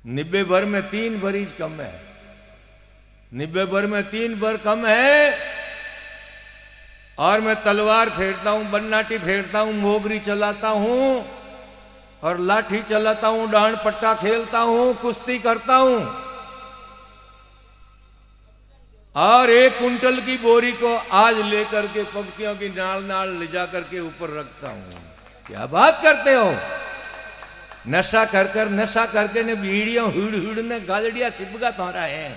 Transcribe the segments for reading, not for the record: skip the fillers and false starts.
निब्बे भर में 3 भरीज कम है, निब्बे भर में 3 भर कम है। और मैं तलवार फेरता हूं, बन्नाटी फेरता हूं, मोगरी चलाता हूं और लाठी चलाता हूं, डांड पट्टा खेलता हूं, कुश्ती करता हूं और 1 कुंटल की बोरी को आज लेकर के पंक्तियों की नाल नाल ले जाकर के ऊपर रखता हूं। क्या बात करते हो? नशा कर नशा करके ने बीड़ियों हुड़ ने गालड़िया सिबगा तोरा है,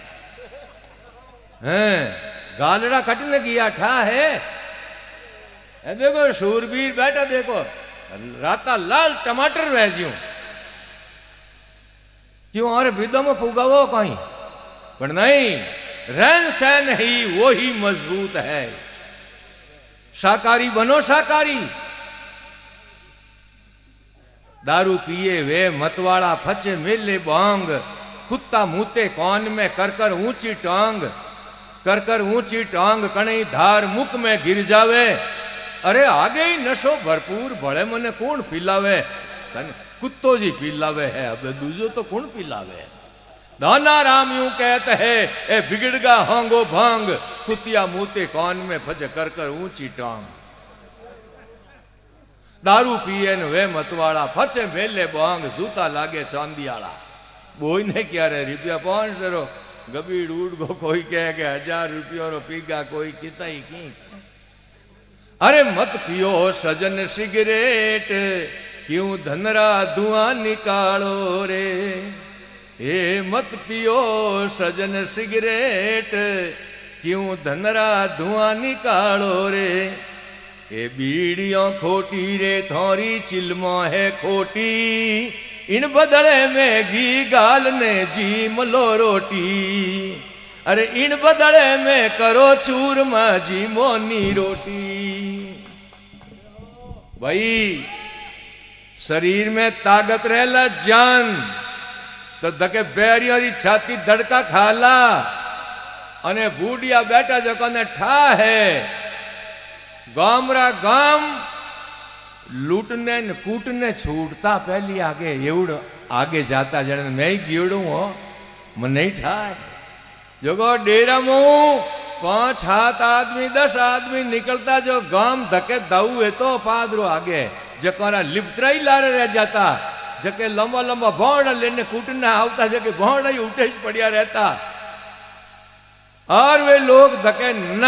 गालड़ा कटने किया ठा है। देखो शूरवीर बैठा, देखो राता लाल टमाटर वैज्यू क्यों और विदो में फुगावो कहीं पर नहीं, रहन सहन ही वो ही मजबूत है। शाकाहारी बनो, शाकाहारी। दारू पिए वे मतवाड़ा फचे मेले बांग, कुत्ता मुते कौन में कर ऊंची टांग, कर ऊंची टांग कणई धार मुख में गिर जावे। अरे आगे ही नशो भरपूर भले मने कौन पिलावे, तन कुत्तो जी पिलावे है, अब दूजो तो कौन पिलावे। दाना राम यूं कहते है, ए बिगड़गा होंगो भांग, कुतिया मुते कौन में फज कर ऊंची टांग। दारू पिए न वे मतवाड़ा फचे मेले बांग, जूता लागे चांदियाला। बोई ने क्या रे रुपया 500 गबीड़ उड़ गो, कोई कहे के 1000 रुपयों रो पीगा, कोई किता ही की। अरे मत पियो सजन सिगरेट, क्यों धनरा धुआं निकालो रे। ए मत पियो सजन सिगरेट, क्यों धनरा धुआं निकालो रे। ए बीड़ियों खोटी रे थोरी चिलमो है खोटी, इन बदले में घी गाल ने जी मलो रोटी। अरे इन बदले में करो चूरमा जी मोनी रोटी। भाई शरीर में ताकत रहेला जान तो धके बैरियों छाती धड़का खाला, अने बूढ़िया बैठा जो ने ठा है गामरा गाम लूटने न कूटने छूटता पहली आगे एवड आगे जाता जन मैं ही गियोड़ू हो मन नहीं ठाए। जो डेरा मुंह 5-7 आदमी 10 आदमी निकलता, जो गाम धके दाऊ है तो पादरो आगे जकोरा लिपतरा ही लारे रह जाता, जके लंबा लंबा भौड़ा लेने कूटने आवता, जके भौड़ा ही उठे पड़िया रहता। और वे लोग धके न